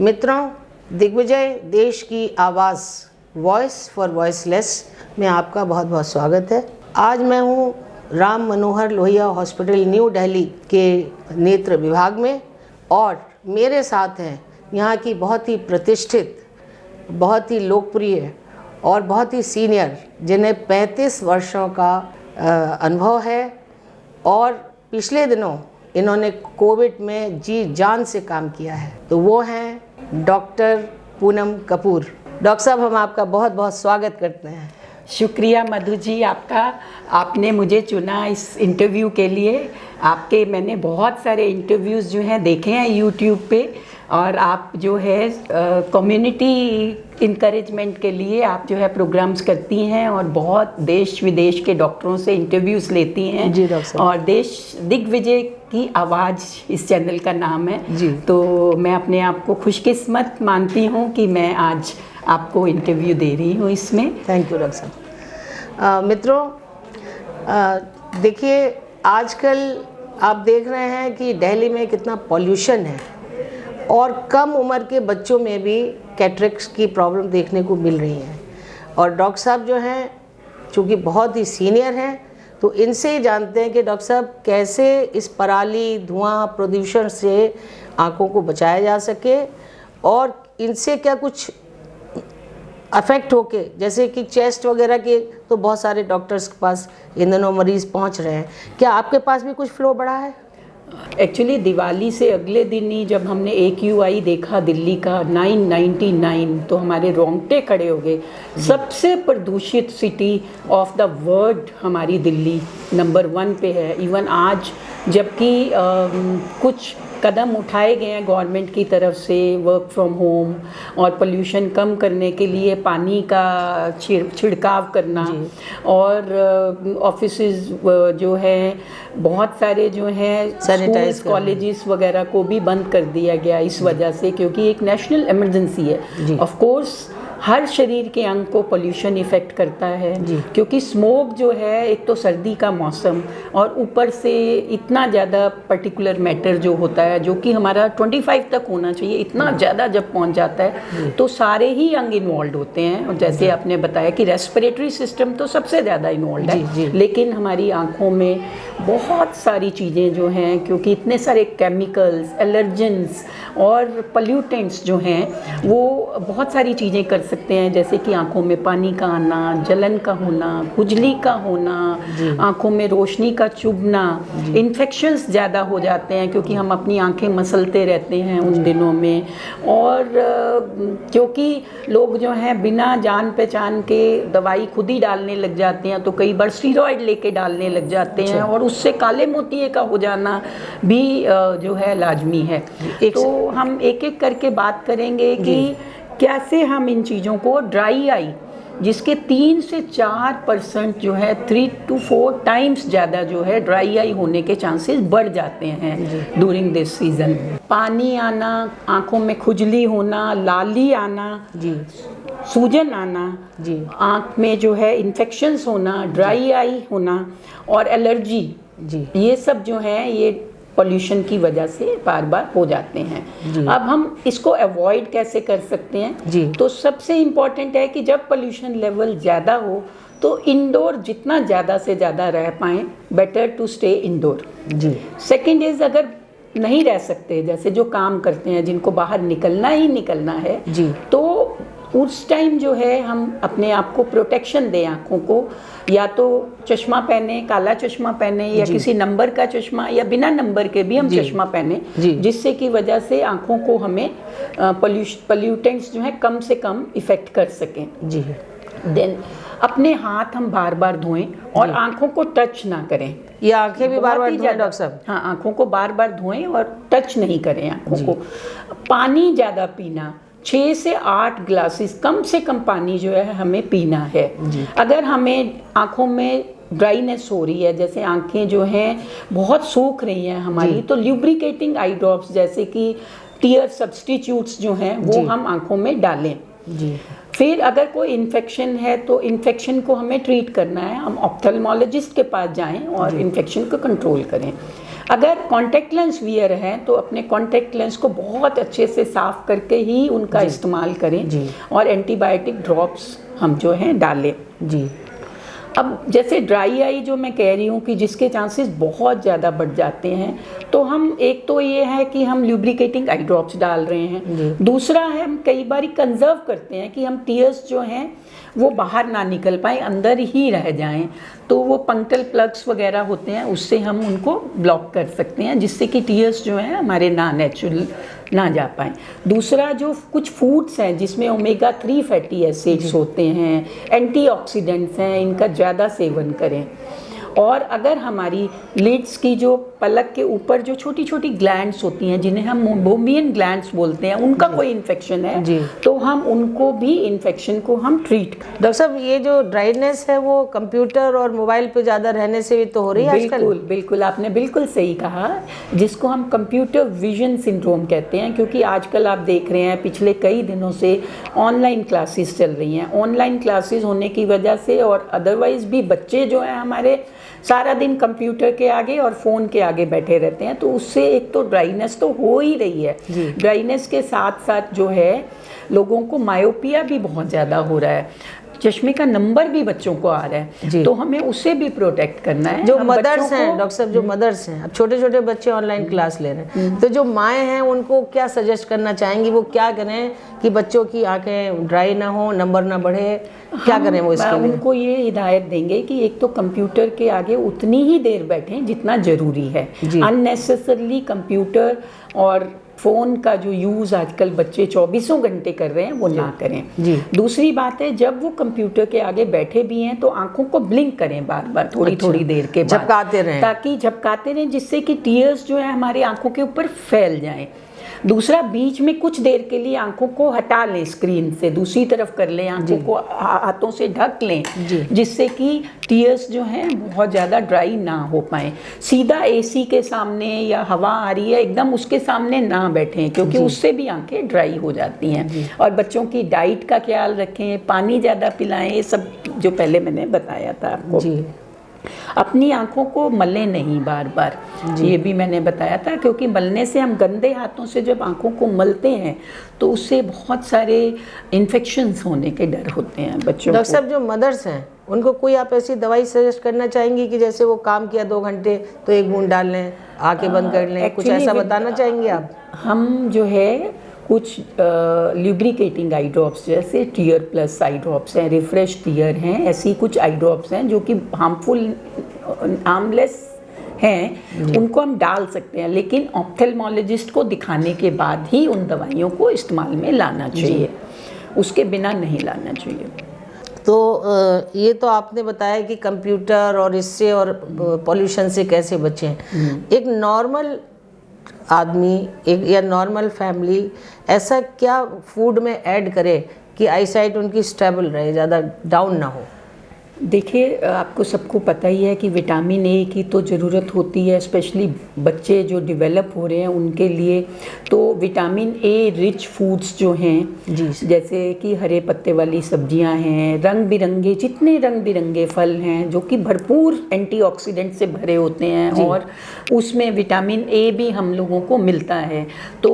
मित्रों, दिग्विजय देश की आवाज़ वॉइस फॉर वॉइसलेस में आपका बहुत बहुत स्वागत है। आज मैं हूँ राम मनोहर लोहिया हॉस्पिटल न्यू दिल्ली के नेत्र विभाग में और मेरे साथ हैं यहाँ की बहुत ही प्रतिष्ठित, बहुत ही लोकप्रिय और बहुत ही सीनियर, जिन्हें 35 वर्षों का अनुभव है और पिछले दिनों इन्होंने कोविड में जी जान से काम किया है। तो वो हैं डॉक्टर पूनम कपूर। डॉक्टर साहब, हम आपका बहुत बहुत स्वागत करते हैं। शुक्रिया मधु जी आपका, आपने मुझे चुना इस इंटरव्यू के लिए। आपके मैंने बहुत सारे इंटरव्यूज़ जो हैं देखे हैं यूट्यूब पे, और आप जो है कम्युनिटी इनकरेजमेंट के लिए आप जो है प्रोग्राम्स करती हैं और बहुत देश विदेश के डॉक्टरों से इंटरव्यूज़ लेती हैं। जी डॉक्टर साहब। और दिग्विजय की आवाज़ इस चैनल का नाम है जी। तो मैं अपने आप को खुशकिस्मत मानती हूँ कि मैं आज आपको इंटरव्यू दे रही हूँ इसमें। थैंक यू डॉक्टर साहब। मित्रों, देखिए, आजकल आप देख रहे हैं कि दिल्ली में कितना पॉल्यूशन है और कम उम्र के बच्चों में भी कैटरेक्ट की प्रॉब्लम देखने को मिल रही है। और डॉक्टर साहब जो हैं, चूँकि बहुत ही सीनियर हैं, तो इनसे ही जानते हैं कि डॉक्टर साहब कैसे इस पराली, धुआं, प्रदूषण से आँखों को बचाया जा सके और इनसे क्या कुछ अफेक्ट होके, जैसे कि चेस्ट वगैरह के तो बहुत सारे डॉक्टर्स के पास इन दिनों मरीज़ पहुंच रहे हैं, क्या आपके पास भी कुछ फ्लो बढ़ा है? एक्चुअली दिवाली से अगले दिन ही जब हमने AQI देखा दिल्ली का 999, तो हमारे रोंगटे खड़े हो गए। सबसे प्रदूषित सिटी ऑफ द वर्ल्ड हमारी दिल्ली नंबर 1 पे है। इवन आज जबकि कुछ कदम उठाए गए हैं गवर्नमेंट की तरफ से, वर्क फ्रॉम होम और पोल्यूशन कम करने के लिए पानी का छिड़काव करना, और ऑफिसेज जो है बहुत सारे जो हैं सैनिटाइज कॉलेजेस वगैरह को भी बंद कर दिया गया इस वजह से, क्योंकि एक नेशनल इमरजेंसी है। ऑफ कोर्स हर शरीर के अंग को पोल्यूशन इफ़ेक्ट करता है, क्योंकि स्मोक जो है, एक तो सर्दी का मौसम और ऊपर से इतना ज़्यादा पर्टिकुलर मैटर जो होता है, जो कि हमारा 25 तक होना चाहिए, इतना ज़्यादा जब पहुंच जाता है तो सारे ही अंग इन्वॉल्व होते हैं। और जैसे आपने बताया कि रेस्पिरेटरी सिस्टम तो सबसे ज़्यादा इन्वॉल्व है, लेकिन हमारी आँखों में बहुत सारी चीज़ें जो हैं, क्योंकि इतने सारे केमिकल्स, एलर्जेंस और पोल्यूटेंट्स जो हैं, वो बहुत सारी चीज़ें कर सकते हैं, जैसे कि आंखों में पानी का आना, जलन का होना, खुजली का होना, आंखों में रोशनी का चुभना, इन्फेक्शंस ज़्यादा हो जाते हैं क्योंकि हम अपनी आंखें मसलते रहते हैं उन दिनों में। और क्योंकि लोग जो हैं बिना जान पहचान के दवाई खुद ही डालने लग जाते हैं, तो कई बार स्टीरॉयड लेके डालने लग जाते हैं, और उससे काले मोतिये का हो जाना भी जो है लाजमी है। तो हम एक एक करके बात करेंगे कि कैसे हम इन चीज़ों को, ड्राई आई जिसके 3 से 4% जो है 3 to 4 टाइम्स ज़्यादा जो है ड्राई आई होने के चांसेस बढ़ जाते हैं ड्यूरिंग दिस सीज़न। पानी आना, आँखों में खुजली होना, लाली आना, सूजन आना, आँख में जो है इन्फेक्शंस होना, ड्राई आई होना और एलर्जी, ये सब जो है ये पोल्यूशन की वजह से बार बार हो जाते हैं। अब हम इसको अवॉइड कैसे कर सकते हैं? तो सबसे इम्पॉर्टेंट है कि जब पोल्यूशन लेवल ज़्यादा हो तो इंडोर जितना ज़्यादा से ज़्यादा रह पाएँ, better to stay indoor. Second is, अगर नहीं रह सकते, जैसे जो काम करते हैं जिनको बाहर निकलना ही निकलना है, तो उस टाइम जो है हम अपने आप को प्रोटेक्शन दें आँखों को, या तो चश्मा पहने, काला चश्मा पहने, या किसी नंबर का चश्मा, या बिना नंबर के भी हम चश्मा पहने, जिससे की वजह से आँखों को हमें पोल्यूटेंट्स जो है कम से कम इफ़ेक्ट कर सकें। देन अपने हाथ हम बार बार धोएं और आँखों को टच ना करें। ये आँखें भी बार बार धोएं डॉक्टर साहब? हाँ, आँखों को बार बार धोएं और टच नहीं करें आँखों को। पानी ज़्यादा पीना, 6 से 8 ग्लासेस कम से कम पानी जो है हमें पीना है। अगर हमें आँखों में ड्राइनेस हो रही है, जैसे आँखें जो हैं बहुत सूख रही हैं हमारी, तो ल्यूब्रिकेटिंग आई ड्रॉप्स जैसे कि टीयर सब्स्टिट्यूट्स जो हैं वो हम आँखों में डालें। फिर अगर कोई इन्फेक्शन है तो इन्फेक्शन को हमें ट्रीट करना है, हम ऑप्थेल्मोलॉजिस्ट के पास जाएं और इन्फेक्शन को कंट्रोल करें। अगर कॉन्टैक्ट लेंस वियर है तो अपने कॉन्टैक्ट लेंस को बहुत अच्छे से साफ करके ही उनका इस्तेमाल करें जी। और एंटीबायोटिक ड्रॉप्स हम जो हैं डालें जी। अब जैसे ड्राई आई जो मैं कह रही हूँ कि जिसके चांसेस बहुत ज़्यादा बढ़ जाते हैं, तो हम एक तो ये है कि हम ल्यूब्रिकेटिंग आई ड्रॉप्स डाल रहे हैं, दूसरा है हम कई बार कंजर्व करते हैं कि हम टीयर्स जो हैं वो बाहर ना निकल पाए, अंदर ही रह जाएं, तो वो पंक्टल प्लग्स वगैरह होते हैं उससे हम उनको ब्लॉक कर सकते हैं, जिससे कि टीयर्स जो हैं हमारे ना नेचुरल ना जा पाएँ। दूसरा जो कुछ फूड्स हैं जिसमें ओमेगा 3 फैटी एसिड्स होते हैं, एंटीऑक्सीडेंट्स हैं, इनका ज़्यादा सेवन करें। और अगर हमारी लिड्स की जो पलक के ऊपर जो छोटी छोटी ग्लैंड्स होती हैं जिन्हें हम मोबियन ग्लैंड्स बोलते हैं, उनका कोई इन्फेक्शन है तो हम उनको भी इन्फेक्शन को हम ट्रीट। डॉक्टर साहब, ये जो ड्राइनेस है वो कंप्यूटर और मोबाइल पे ज़्यादा रहने से भी तो हो रही है आजकल? बिल्कुल बिल्कुल, आपने बिल्कुल सही कहा, जिसको हम कंप्यूटर विजन सिंड्रोम कहते हैं, क्योंकि आजकल आप देख रहे हैं पिछले कई दिनों से ऑनलाइन क्लासेस चल रही हैं। ऑनलाइन क्लासेस होने की वजह से और अदरवाइज भी बच्चे जो हैं हमारे सारा दिन कंप्यूटर के आगे और फ़ोन के आगे बैठे रहते हैं, तो उससे एक तो ड्राइनेस तो हो ही रही है। ड्राइनेस के साथ साथ जो है लोगों को मायोपिया भी बहुत ज़्यादा हो रहा है, चश्मे का नंबर भी बच्चों को आ रहा है, तो हमें उससे भी प्रोटेक्ट करना है। जो मदर्स हैं डॉक्टर साहब, जो मदर्स हैं, अब छोटे छोटे बच्चे ऑनलाइन क्लास ले रहे हैं, तो जो माएँ हैं उनको क्या सजेस्ट करना चाहेंगी, वो क्या करें कि बच्चों की आंखें ड्राई ना हो, नंबर ना बढ़े, क्या करें वो इसके लिए? उनको ये हिदायत देंगे कि एक तो कंप्यूटर के आगे उतनी ही देर बैठें जितना ज़रूरी है। अननेसेसरली कंप्यूटर और फ़ोन का जो यूज़ आजकल बच्चे 24 घंटे कर रहे हैं वो ना करें। दूसरी बात है, जब वो कंप्यूटर के आगे बैठे भी हैं तो आंखों को ब्लिंक करें बार बार, थोड़ी थोड़ी देर के बाद झपकाते रहें, ताकि झपकाते रहें जिससे कि टीयर्स जो है हमारी आंखों के ऊपर फैल जाएं। दूसरा, बीच में कुछ देर के लिए आंखों को हटा लें, स्क्रीन से दूसरी तरफ कर लें, आंखों को हाथों से ढक लें, जिससे कि टीयर्स जो हैं बहुत ज़्यादा ड्राई ना हो पाएँ। सीधा एसी के सामने या हवा आ रही है एकदम उसके सामने ना बैठें, क्योंकि उससे भी आंखें ड्राई हो जाती हैं। और बच्चों की डाइट का ख्याल रखें, पानी ज़्यादा पिलाएं, ये सब जो पहले मैंने बताया था आपको। अपनी आंखों को मलें नहीं बार बार, ये भी मैंने बताया था, क्योंकि मलने से हम गंदे हाथों से जब आंखों को मलते हैं तो उससे बहुत सारे इन्फेक्शंस होने के डर होते हैं बच्चों को। डॉक्टर साहब, जो मदर्स हैं उनको कोई आप ऐसी दवाई सजेस्ट करना चाहेंगी कि जैसे वो काम किया 2 घंटे तो 1 बूंद डाल लें, आंखें बंद कर लें, कुछ ऐसा बताना चाहेंगे आप? हम जो है कुछ ल्यूब्रिकेटिंग आई ड्रॉप्स जैसे टीयर प्लस आई ड्रॉप्स हैं, रिफ्रेश टीयर हैं, ऐसी कुछ आई ड्रॉप्स हैं जो कि हार्मफुल हार्मलेस हैं, उनको हम डाल सकते हैं, लेकिन ऑप्थेल्मोलॉजिस्ट को दिखाने के बाद ही उन दवाइयों को इस्तेमाल में लाना चाहिए, उसके बिना नहीं लाना चाहिए। तो ये तो आपने बताया कि कंप्यूटर और इससे और पॉल्यूशन से कैसे बचें। एक नॉर्मल आदमी या नॉर्मल फैमिली ऐसा क्या फूड में ऐड करे कि आईसाइट उनकी स्टेबल रहे, ज़्यादा डाउन ना हो? देखिए, आपको सबको पता ही है कि विटामिन ए की तो ज़रूरत होती है, स्पेशली बच्चे जो डेवलप हो रहे हैं उनके लिए। तो विटामिन ए रिच फूड्स जो हैं जैसे कि हरे पत्ते वाली सब्जियां हैं, रंग बिरंगे जितने रंग बिरंगे फल हैं जो कि भरपूर एंटीऑक्सीडेंट से भरे होते हैं, और उसमें विटामिन ए भी हम लोगों को मिलता है, तो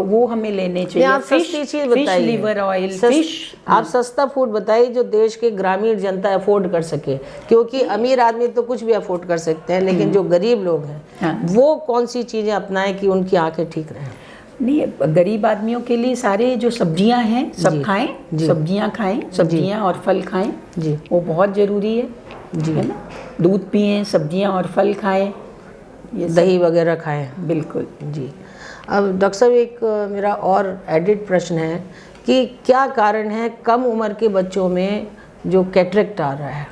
वो हमें लेने चाहिए। आप सस्ती चीज़ बताइए, लिवर ऑयल, फिश। आप सस्ता फूड बताइए जो देश के ग्रामीण जनता अफोर्ड कर सके, क्योंकि अमीर आदमी तो कुछ भी अफोर्ड कर सकते हैं, लेकिन जो गरीब लोग हैं वो कौन सी चीज़ें अपनाएं कि उनकी आंखें ठीक रहें? नहीं, गरीब आदमियों के लिए सारे जो सब्जियां हैं सब खाएं, सब्जियां खाएं, सब्जियां और फल खाएं, वो बहुत ज़रूरी है ना। दूध पिएं, सब्जियां और फल खाएं, दही वगैरह खाएं। बिल्कुल जी। अब डॉक्टर साहब, एक मेरा और एडिड प्रश्न है कि क्या कारण है कम उम्र के बच्चों में जो कैटरेक्ट आ रहा है?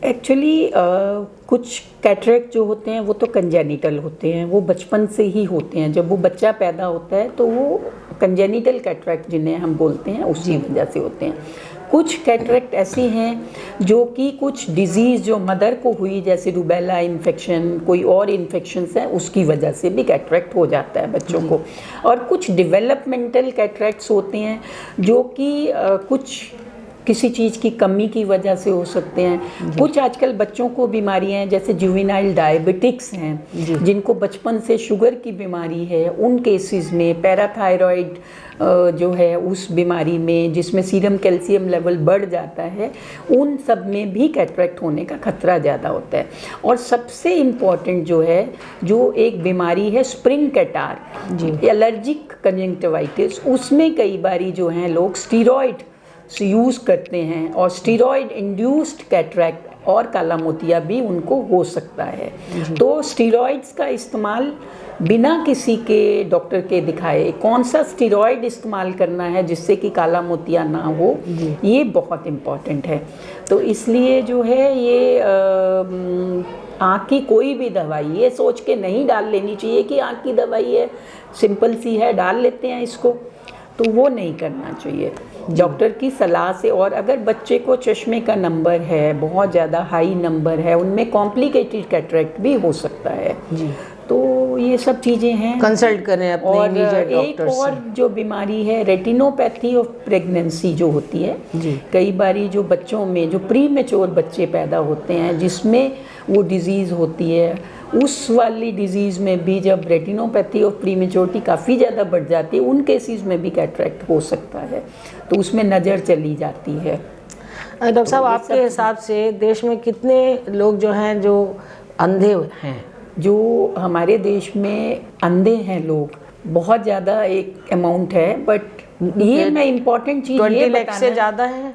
एक्चुअली कुछ कैटरेक्ट जो होते हैं वो तो कंजेनिटल होते हैं, वो बचपन से ही होते हैं। जब वो बच्चा पैदा होता है तो वो कंजेनिटल कैटरेक्ट जिन्हें हम बोलते हैं उसी वजह से होते हैं। कुछ कैटरेक्ट ऐसी हैं जो कि कुछ डिजीज़ जो मदर को हुई, जैसे रूबेला इन्फेक्शन, कोई और इन्फेक्शंस हैं, उसकी वजह से भी कैटरेक्ट हो जाता है बच्चों को। और कुछ डेवलपमेंटल कैटरेक्ट्स होते हैं जो कि कुछ किसी चीज़ की कमी की वजह से हो सकते हैं। कुछ आजकल बच्चों को बीमारियां हैं जैसे जुवेनाइल डायबिटिक्स हैं, जिनको बचपन से शुगर की बीमारी है, उन केसेस में पैराथायरॉइड जो है उस बीमारी में जिसमें सीरम कैल्शियम लेवल बढ़ जाता है, उन सब में भी कैटरेक्ट होने का खतरा ज़्यादा होता है। और सबसे इम्पॉर्टेंट जो है, जो एक बीमारी है स्प्रिंग कैटार, एलर्जिक कंजंक्टिवाइटिस, उसमें कई बारी जो हैं लोग स्टीरॉयड यूज़ करते हैं और स्टीरॉयड इंड्यूस्ड कैटरेक्ट और काला मोतिया भी उनको हो सकता है। तो स्टीरॉयड्स का इस्तेमाल बिना किसी के डॉक्टर के दिखाए कौन सा स्टीरॉयड इस्तेमाल करना है जिससे कि काला मोतिया ना हो, ये बहुत इम्पॉर्टेंट है। तो इसलिए जो है ये आँख की कोई भी दवाई ये सोच के नहीं डाल लेनी चाहिए कि आँख की दवाई है, सिंपल सी है, डाल लेते हैं इसको, तो वो नहीं करना चाहिए डॉक्टर की सलाह से। और अगर बच्चे को चश्मे का नंबर है, बहुत ज़्यादा हाई नंबर है, उनमें कॉम्प्लिकेटेड कैटरेक्ट भी हो सकता है जी। तो ये सब चीज़ें हैं, कंसल्ट करें अपने और डॉक्टर एक और जो बीमारी है रेटिनोपैथी ऑफ प्रेगनेंसी जो होती है जी। कई बारी जो बच्चों में जो प्री मैच्योर बच्चे पैदा होते हैं जिसमें वो डिजीज़ होती है, उस वाली डिजीज़ में भी जब रेटिनोपैथी ऑफ प्रीमेच्योरिटी काफ़ी ज़्यादा बढ़ जाती है, उन केसेस में भी कैटरेक्ट हो सकता है, तो उसमें नज़र चली जाती है। डॉक्टर साहब, आपके हिसाब से देश में कितने लोग जो हैं जो अंधे हैं? जो हमारे देश में अंधे हैं लोग बहुत ज़्यादा एक अमाउंट है, बट ये मैं इम्पोर्टेंट चीज़ ये 20 लाख से ज़्यादा है,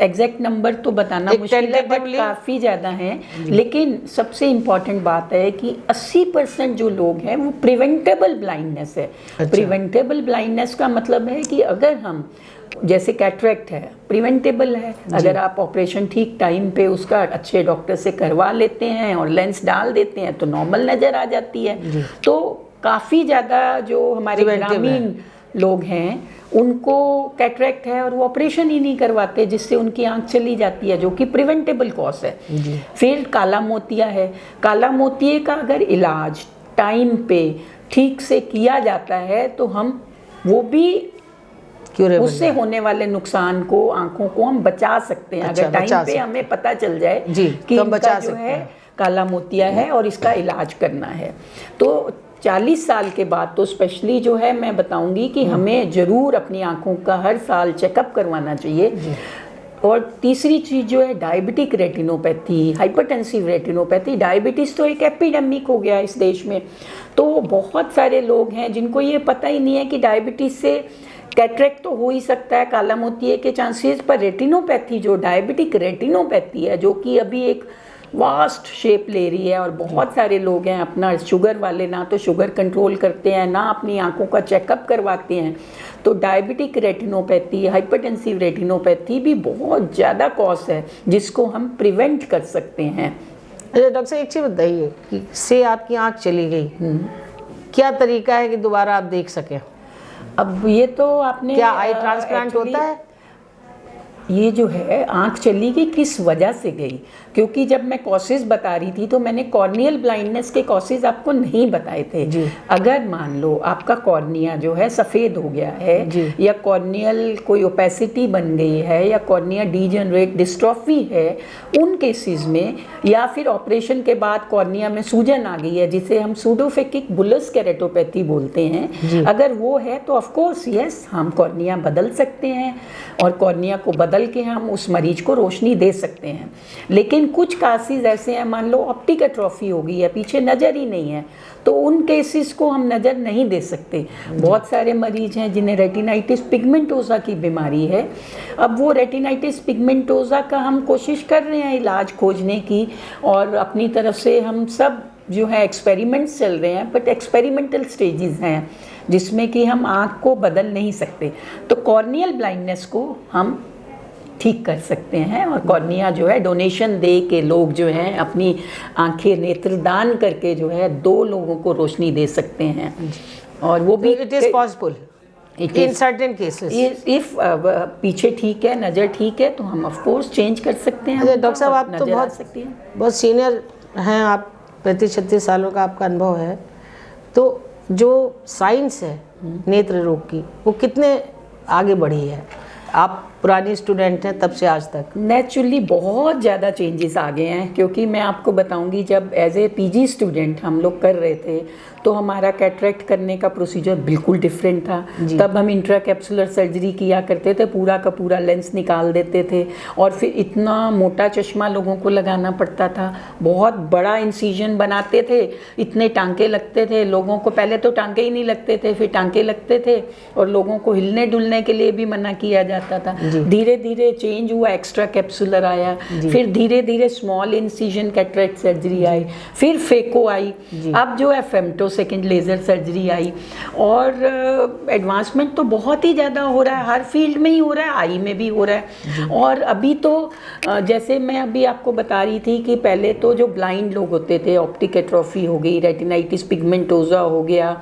एग्जैक्ट नंबर तो बताना मुश्किल है, बट काफ़ी ज़्यादा हैं। लेकिन सबसे इम्पॉर्टेंट बात है कि 80% जो लोग हैं वो प्रिवेंटेबल ब्लाइंडनेस है। अच्छा। प्रिवेंटेबल ब्लाइंडनेस का मतलब है कि अगर हम जैसे कैटरेक्ट है प्रिवेंटेबल है, अगर आप ऑपरेशन ठीक टाइम पे उसका अच्छे डॉक्टर से करवा लेते हैं और लेंस डाल देते हैं तो नॉर्मल नज़र आ जाती है। तो काफ़ी ज़्यादा जो हमारे ग्रामीण लोग हैं उनको कैटरेक्ट है और वो ऑपरेशन ही नहीं करवाते, जिससे उनकी आंख चली जाती है, जो कि प्रिवेंटेबल कॉज है। फिर काला मोतिया है, काला मोतिये का अगर इलाज टाइम पे ठीक से किया जाता है तो हम वो भी उससे होने वाले नुकसान को, आंखों को हम बचा सकते हैं। अगर टाइम पे हमें पता चल जाए कि तो इनका जो है काला मोतिया है और इसका इलाज करना है, तो 40 साल के बाद तो स्पेशली जो है मैं बताऊंगी कि हमें ज़रूर अपनी आंखों का हर साल चेकअप करवाना चाहिए। और तीसरी चीज़ जो है diabetic retinopathy, hypertensive retinopathy, diabetes तो एक एपिडेमिक हो गया इस देश में। तो बहुत सारे लोग हैं जिनको ये पता ही नहीं है कि डायबिटीज़ से कैटरेक्ट तो हो ही सकता है, काला मोतिये के चांसेस, पर रेटिनोपैथी जो डायबिटिक रेटिनोपैथी है जो कि अभी एक वास्ट शेप ले रही है और बहुत सारे लोग हैं अपना शुगर वाले ना तो शुगर कंट्रोल करते हैं ना अपनी आंखों का चेकअप करवाते हैं, तो डायबिटिक रेटिनोपैथी, हाइपरटेंसिव रेटिनोपैथी भी बहुत ज़्यादा कॉज है जिसको हम प्रिवेंट कर सकते हैं। डॉक्टर साहब एक चीज़ बताइए कि से आपकी आंख चली गई, क्या तरीका है कि दोबारा आप देख सकें? अब ये तो आपने क्या आई ट्रांसप्लांट होता है? ये जो है आंख चली गई किस वजह से गई, क्योंकि जब मैं कॉसेज बता रही थी तो मैंने कॉर्नियल ब्लाइंडनेस के कॉसेज आपको नहीं बताए थे जी। अगर मान लो आपका कॉर्निया जो है सफ़ेद हो गया है या कॉर्नियल कोई ओपेसिटी बन गई है या कॉर्निया डीजनरेट डिस्ट्रॉफी है, उन केसेस में, या फिर ऑपरेशन के बाद कॉर्निया में सूजन आ गई है जिसे हम सूडोफेकिक बुलस केरेटोपैथी बोलते हैं, अगर वो है तो ऑफकोर्स यस हम कॉर्निया बदल सकते हैं और कॉर्निया को बदल के हम उस मरीज को रोशनी दे सकते हैं। लेकिन कुछ केसेस ऐसे हैं, मान लो ऑप्टिक एट्रोफी हो गई है, पीछे नज़र ही नहीं है, तो उन केसेस को हम नज़र नहीं दे सकते। बहुत सारे मरीज हैं जिन्हें रेटिनाइटिस पिगमेंटोसा की बीमारी है। अब वो रेटिनाइटिस पिगमेंटोसा का हम कोशिश कर रहे हैं इलाज खोजने की और अपनी तरफ से हम सब जो है एक्सपेरिमेंट्स चल रहे हैं, बट एक्सपेरिमेंटल स्टेजेस हैं जिसमें कि हम आँख को बदल नहीं सकते। तो कॉर्नियल ब्लाइंडनेस को हम ठीक कर सकते हैं और कॉर्निया जो है डोनेशन दे के लोग जो हैं अपनी आंखें नेत्रदान करके जो है 2 लोगों को रोशनी दे सकते हैं, और वो भी it is possible in certain cases. If पीछे ठीक है, नज़र ठीक है, तो हम ऑफ कोर्स चेंज कर सकते हैं। डॉक्टर साहब आप तो बहुत सीनियर हैं, आप 35-36 सालों का आपका अनुभव है, तो जो साइंस है नेत्र रोग की वो कितने आगे बढ़ी है? आप पुरानी स्टूडेंट हैं तब से आज तक? नेचुरली बहुत ज़्यादा चेंजेस आ गए हैं, क्योंकि मैं आपको बताऊंगी, जब एज ए पीजी स्टूडेंट हम लोग कर रहे थे तो हमारा कैटरेक्ट करने का प्रोसीजर बिल्कुल डिफरेंट था। तब हम इंट्राकैप्सुलर सर्जरी किया करते थे, पूरा का पूरा लेंस निकाल देते थे और फिर इतना मोटा चश्मा लोगों को लगाना पड़ता था, बहुत बड़ा इंसिजन बनाते थे, इतने टांके लगते थे लोगों को। पहले तो टांके ही नहीं लगते थे, फिर टांके लगते थे और लोगों को हिलने डुलने के लिए भी मना किया जाता था। धीरे धीरे चेंज हुआ, एक्स्ट्रा कैप्सुलर आया, फिर धीरे धीरे स्मॉल इंसिजन कैटरेक्ट सर्जरी आई, फिर फेको आई, अब जो है फेमटो सेकेंड लेज़र सर्जरी आई। और एडवांसमेंट तो बहुत ही ज़्यादा हो रहा है, हर फील्ड में ही हो रहा है, आई में भी हो रहा है। और अभी तो जैसे मैं अभी आपको बता रही थी कि पहले तो जो ब्लाइंड लोग होते थे, ऑप्टिक एट्रोफी हो गई, रेटिनाइटिस पिगमेंटोजा हो गया,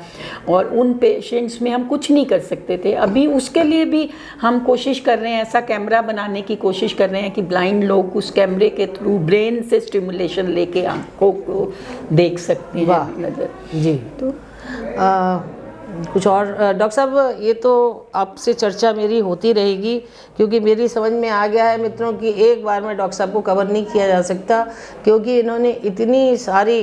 और उन पेशेंट्स में हम कुछ नहीं कर सकते थे। अभी उसके लिए भी हम कोशिश कर रहे हैं, ऐसा कैमरा बनाने की कोशिश कर रहे हैं कि ब्लाइंड लोग उस कैमरे के थ्रू ब्रेन से स्टिमुलेशन लेके आंखों को देख सकते हैं नजर। जी, तो कुछ और डॉक्टर साहब, ये तो आपसे चर्चा मेरी होती रहेगी, क्योंकि मेरी समझ में आ गया है मित्रों कि एक बार में डॉक्टर साहब को कवर नहीं किया जा सकता, क्योंकि इन्होंने इतनी सारी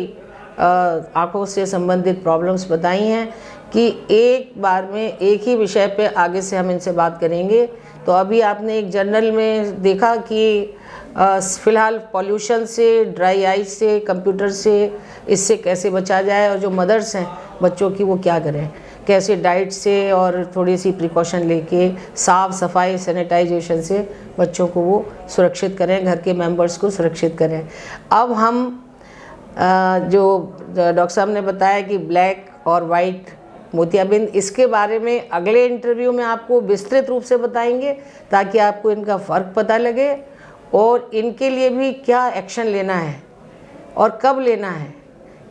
आंखों से संबंधित प्रॉब्लम्स बताई हैं कि एक बार में एक ही विषय पे आगे से हम इनसे बात करेंगे। तो अभी आपने एक जर्नल में देखा कि फ़िलहाल पॉल्यूशन से, ड्राई आइज से, कंप्यूटर से, इससे कैसे बचा जाए, और जो मदर्स हैं बच्चों की वो क्या करें, कैसे डाइट से और थोड़ी सी प्रिकॉशन लेके साफ़ सफाई सैनिटाइजेशन से बच्चों को वो सुरक्षित करें, घर के मेंबर्स को सुरक्षित करें। अब हम जो डॉक्टर साहब ने बताया कि ब्लैक और वाइट मोतियाबिंद, इसके बारे में अगले इंटरव्यू में आपको विस्तृत रूप से बताएंगे, ताकि आपको इनका फ़र्क पता लगे और इनके लिए भी क्या एक्शन लेना है और कब लेना है,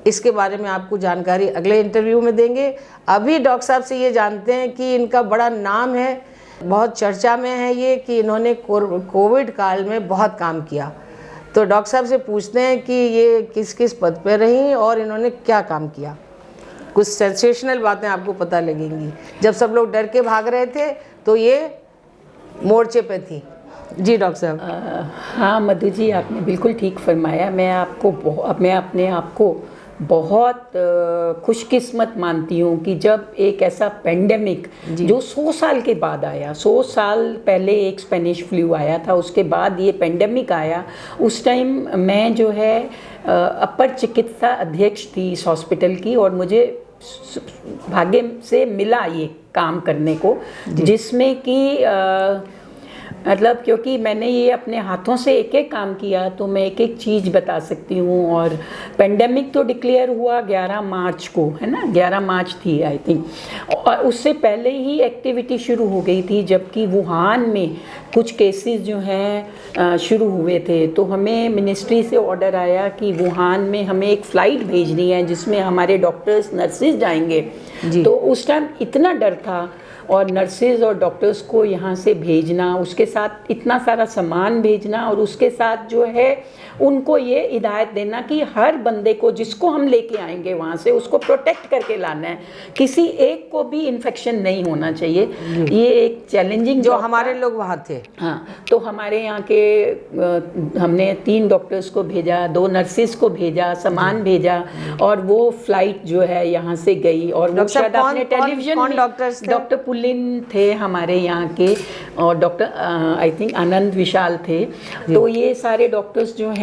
इसके बारे में आपको जानकारी अगले इंटरव्यू में देंगे। अभी डॉक्टर साहब से ये जानते हैं कि इनका बड़ा नाम है, बहुत चर्चा में है ये, कि इन्होंने कोविड काल में बहुत काम किया। तो डॉक्टर साहब से पूछते हैं कि ये किस किस पद पर रहीं और इन्होंने क्या काम किया। कुछ सेंसेशनल बातें आपको पता लगेंगी। जब सब लोग डर के भाग रहे थे तो ये मोर्चे पे थी। जी डॉक्टर साहब। हाँ मधु जी, आपने बिल्कुल ठीक फरमाया। मैं अपने आप को बहुत खुशकिस्मत मानती हूँ कि जब एक ऐसा पेंडेमिक जो 100 साल के बाद आया, 100 साल पहले एक स्पेनिश फ्लू आया था, उसके बाद ये पेंडेमिक आया, उस टाइम मैं जो है अपर चिकित्सा अध्यक्ष थी इस हॉस्पिटल की, और मुझे भाग्य से मिला ये काम करने को, जिसमें कि मतलब क्योंकि मैंने ये अपने हाथों से एक एक काम किया, तो मैं एक एक चीज़ बता सकती हूँ। और पेंडेमिक तो डिक्लेयर हुआ 11 मार्च को, है ना, 11 मार्च थी आई थिंक, और उससे पहले ही एक्टिविटी शुरू हो गई थी, जबकि वुहान में कुछ केसेस जो हैं शुरू हुए थे। तो हमें मिनिस्ट्री से ऑर्डर आया कि वुहान में हमें एक फ़्लाइट भेजनी है जिसमें हमारे डॉक्टर्स नर्सिस जाएंगे। तो उस टाइम इतना डर था, और नर्सेज और डॉक्टर्स को यहाँ से भेजना, उसके साथ इतना सारा सामान भेजना, और उसके साथ जो है उनको ये हिदायत देना कि हर बंदे को जिसको हम लेके आएंगे वहाँ से, उसको प्रोटेक्ट करके लाना है, किसी एक को भी इन्फेक्शन नहीं होना चाहिए। ये एक चैलेंजिंग जो हमारे लोग वहाँ थे। हाँ, तो हमारे यहाँ के हमने 3 डॉक्टर्स को भेजा, 2 नर्सिस को भेजा, सामान भेजा, और वो फ्लाइट जो है यहाँ से गई। और वो शायद आपने टेलीविजन में डॉक्टर पुलिन थे हमारे यहाँ के, और डॉक्टर आई थिंक आनंद विशाल थे। तो ये सारे डॉक्टर्स जो हैं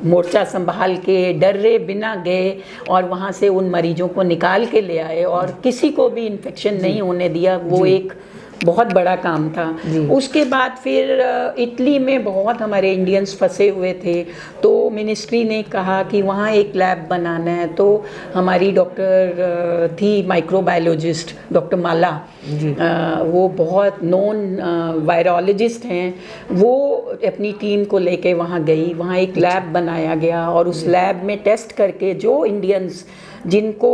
मोर्चा संभाल के डरे बिना गए और वहाँ से उन मरीजों को निकाल के ले आए, और किसी को भी इन्फेक्शन नहीं होने दिया। वो एक बहुत बड़ा काम था। उसके बाद फिर इटली में बहुत हमारे इंडियंस फंसे हुए थे, तो मिनिस्ट्री ने कहा कि वहाँ एक लैब बनाना है। तो हमारी डॉक्टर थी माइक्रोबायोलॉजिस्ट डॉक्टर माला, वो बहुत नोन वायरोलॉजिस्ट हैं, वो अपनी टीम को लेके वहाँ गई। वहाँ एक लैब बनाया गया, और उस लैब में टेस्ट करके जो इंडियंस जिनको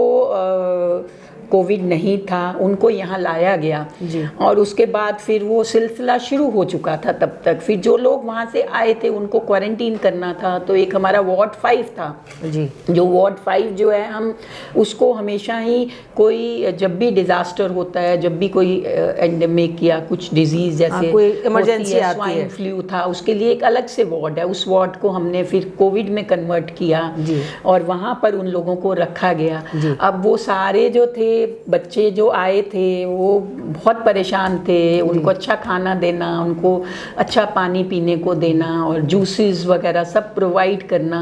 कोविड नहीं था उनको यहाँ लाया गया जी। और उसके बाद फिर वो सिलसिला शुरू हो चुका था तब तक। फिर जो लोग वहाँ से आए थे उनको क्वारंटीन करना था, तो एक हमारा वार्ड 5 था जी। जो वार्ड 5 जो है हम उसको हमेशा ही कोई जब भी डिजास्टर होता है, जब भी कोई एंडेमिक या कुछ डिजीज जैसे कोई इमरजेंसी आती है, स्वाइन फ्लू था, उसके लिए एक अलग से वार्ड है। उस वार्ड को हमने फिर कोविड में कन्वर्ट किया जी। और वहाँ पर उन लोगों को रखा गया जी। अब वो सारे जो थे बच्चे जो आए थे वो बहुत परेशान थे, उनको अच्छा खाना देना, उनको अच्छा पानी पीने को देना और जूसेस वगैरह सब प्रोवाइड करना,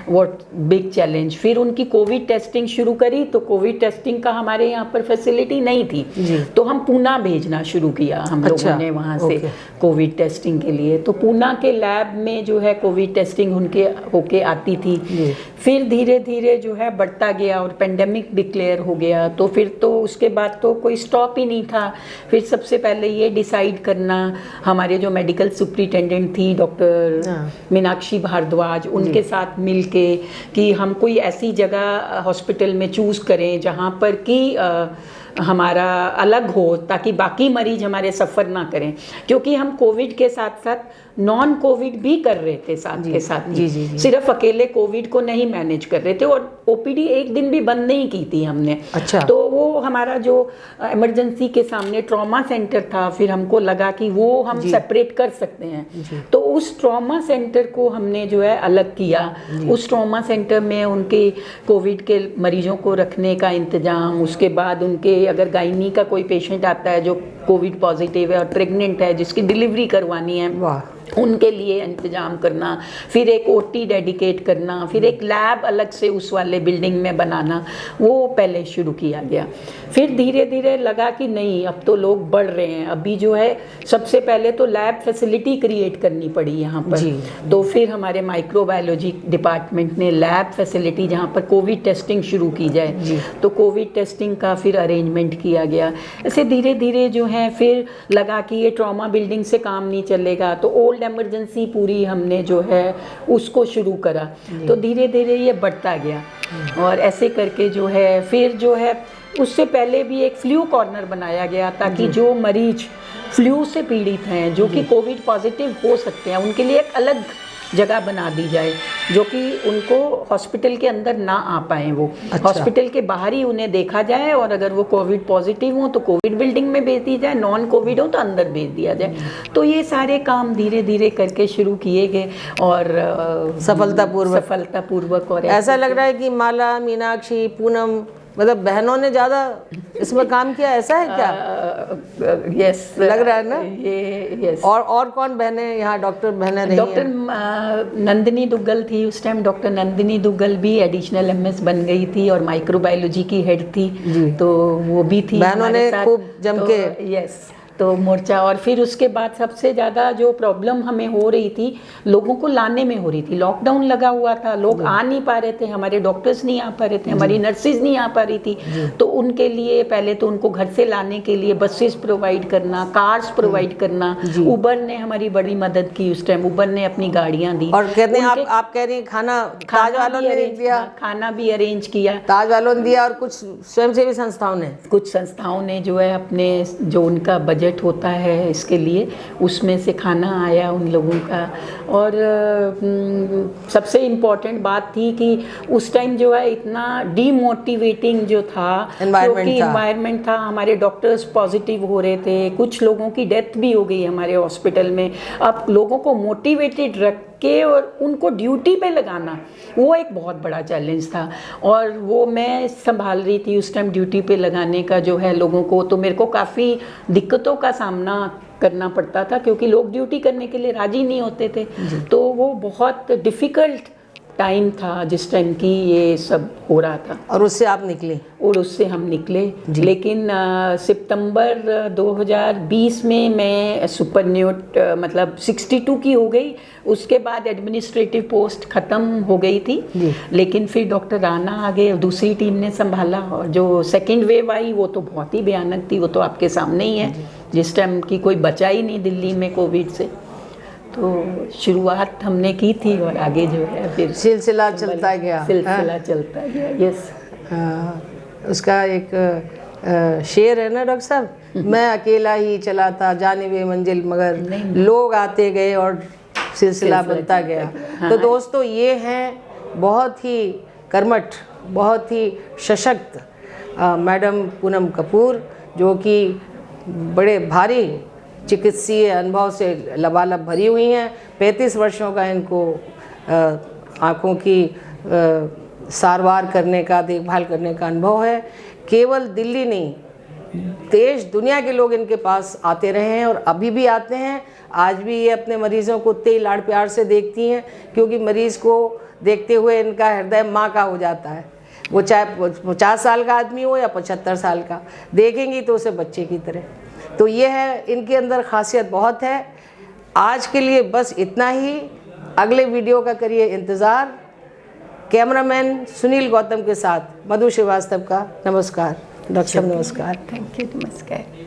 वो बिग चैलेंज। फिर उनकी कोविड टेस्टिंग शुरू करी, तो कोविड टेस्टिंग का हमारे यहाँ पर फैसिलिटी नहीं थी जी। तो हम पूना भेजना शुरू किया हम लोगों ने वहाँ से कोविड टेस्टिंग के लिए। तो पूना के लैब में जो है कोविड टेस्टिंग उनके होके आती थी। फिर धीरे धीरे जो है बढ़ता गया और पेंडेमिक डिक्लेयर हो गया, तो फिर तो उसके बाद तो कोई स्टॉप ही नहीं था। फिर सबसे पहले ये डिसाइड करना, हमारे जो मेडिकल सुपरिटेंडेंट थी डॉक्टर मीनाक्षी भारद्वाज, उनके साथ मिलके कि हम कोई ऐसी जगह हॉस्पिटल में चूज़ करें जहाँ पर कि हमारा अलग हो ताकि बाकी मरीज हमारे सफ़र ना करें, क्योंकि हम कोविड के साथ साथ नॉन कोविड भी कर रहे थे साथ के साथ। जी, जी, जी। सिर्फ अकेले कोविड को नहीं मैनेज कर रहे थे और ओपीडी एक दिन भी बंद नहीं की थी हमने। अच्छा। तो वो हमारा जो इमरजेंसी के सामने ट्रॉमा सेंटर था, फिर हमको लगा कि वो हम सेपरेट कर सकते हैं, तो उस ट्रॉमा सेंटर को हमने जो है अलग किया। उस ट्रॉमा सेंटर में उनके कोविड के मरीजों को रखने का इंतजाम, उसके बाद उनके अगर गायनी का कोई पेशेंट आता है जो कोविड पॉजिटिव है और प्रेग्नेंट है जिसकी डिलीवरी करवानी है, वाह, उनके लिए इंतजाम करना, फिर एक ओटी डेडिकेट करना, फिर एक लैब अलग से उस वाले बिल्डिंग में बनाना, वो पहले शुरू किया गया। फिर धीरे धीरे लगा कि नहीं अब तो लोग बढ़ रहे हैं, अभी जो है सबसे पहले तो लैब फैसिलिटी क्रिएट करनी पड़ी यहाँ पर जी। तो फिर हमारे माइक्रोबायोलॉजी डिपार्टमेंट ने लैब फैसिलिटी जहाँ पर कोविड टेस्टिंग शुरू की जाए, तो कोविड टेस्टिंग का फिर अरेंजमेंट किया गया। ऐसे धीरे धीरे जो है फिर लगा कि ये ट्रॉमा बिल्डिंग से काम नहीं चलेगा, तो ओल्ड इमरजेंसी पूरी हमने जो है उसको शुरू करा। तो धीरे धीरे ये बढ़ता गया और ऐसे करके जो है फिर जो है उससे पहले भी एक फ्लू कॉर्नर बनाया गया ताकि जो मरीज फ्लू से पीड़ित हैं, जो कि कोविड पॉजिटिव हो सकते हैं, उनके लिए एक अलग जगह बना दी जाए जो कि उनको हॉस्पिटल के अंदर ना आ पाए। वो हॉस्पिटल के बाहर ही उन्हें देखा जाए और अगर वो कोविड पॉजिटिव हो तो कोविड बिल्डिंग में भेज दी जाए, नॉन कोविड हो तो अंदर भेज दिया जाए। तो ये सारे काम धीरे धीरे करके शुरू किए गए और सफलतापूर्वक। और ऐसा लग रहा है कि माला, मीनाक्षी, पूनम मतलब बहनों ने ज्यादा इसमें काम किया, ऐसा है क्या? यस, लग रहा है ना ये। यस। और कौन बहनें यहाँ डॉक्टर बहनें रही हैं? डॉक्टर नंदिनी दुग्गल थी उस टाइम। डॉक्टर नंदिनी दुग्गल भी एडिशनल एमएस बन गई थी और माइक्रोबायोलॉजी की हेड थी, तो वो भी थी बहनों ने खूब जम के। यस, तो मोर्चा। और फिर उसके बाद सबसे ज़्यादा जो प्रॉब्लम हमें हो रही थी, लोगों को लाने में हो रही थी। लॉकडाउन लगा हुआ था, लोग आ नहीं पा रहे थे, हमारे डॉक्टर्स नहीं आ पा रहे थे, हमारी नर्सेज नहीं आ पा रही थी। तो उनके लिए पहले तो उनको घर से लाने के लिए बसेस प्रोवाइड करना, कार्स प्रोवाइड करना। उबर ने हमारी बड़ी मदद की उस टाइम, उबर ने अपनी गाड़ियाँ दी। और कहते हैं आप कह रही हैं खाना ताज वालों ने दिया, खाना भी अरेंज किया, ताज वालों ने दिया और कुछ स्वयंसेवी संस्थाओं ने जो है अपने जो उनका बजट होता है इसके लिए, उसमें से खाना आया उन लोगों का। और सबसे इम्पोर्टेंट बात थी कि उस टाइम जो है इतना डीमोटिवेटिंग जो था एनवायरनमेंट था, हमारे डॉक्टर्स पॉजिटिव हो रहे थे, कुछ लोगों की डेथ भी हो गई हमारे हॉस्पिटल में। अब लोगों को मोटिवेटेड रख के और उनको ड्यूटी पे लगाना, वो एक बहुत बड़ा चैलेंज था और वो मैं संभाल रही थी उस टाइम ड्यूटी पे लगाने का जो है लोगों को। तो मेरे को काफ़ी दिक्कतों का सामना करना पड़ता था क्योंकि लोग ड्यूटी करने के लिए राजी नहीं होते थे। तो वो बहुत डिफ़िकल्ट टाइम था जिस टाइम की ये सब हो रहा था। और उससे आप निकले? और उससे हम निकले, लेकिन सितंबर 2020 में मैं सुपरन्यूट मतलब 62 की हो गई। उसके बाद एडमिनिस्ट्रेटिव पोस्ट ख़त्म हो गई थी, लेकिन फिर डॉक्टर राणा आ गए, दूसरी टीम ने संभाला। और जो सेकेंड वेव आई वो तो बहुत ही भयानक थी, वो तो आपके सामने ही है, जिस टाइम की कोई बचा ही नहीं दिल्ली में कोविड से। तो शुरुआत हमने की थी और आगे जो है फिर सिलसिला चलता गया। सिलसिला चलता गया। यस। उसका एक शेर है ना डॉक्टर साहब, मैं अकेला ही चला था जाने वे मंजिल मगर लोग आते गए और सिलसिला बनता गया। तो दोस्तों ये हैं बहुत ही कर्मठ, बहुत ही सशक्त मैडम पूनम कपूर, जो कि बड़े भारी चिकित्सीय अनुभव से लबालब भरी हुई हैं। 35 वर्षों का इनको आँखों की सारवार करने का, देखभाल करने का अनुभव है। केवल दिल्ली नहीं, देश दुनिया के लोग इनके पास आते रहे हैं और अभी भी आते हैं। आज भी ये अपने मरीज़ों को इतने लाड़ प्यार से देखती हैं, क्योंकि मरीज़ को देखते हुए इनका हृदय माँ का हो जाता है। वो चाहे 50 साल का आदमी हो या 75 साल का, देखेंगी तो उसे बच्चे की तरह। तो ये है, इनके अंदर खासियत बहुत है। आज के लिए बस इतना ही। अगले वीडियो का करिए इंतज़ार। कैमरामैन सुनील गौतम के साथ मधु श्रीवास्तव का नमस्कार। डॉक्टर साहब नमस्कार। थैंक यू, नमस्कार।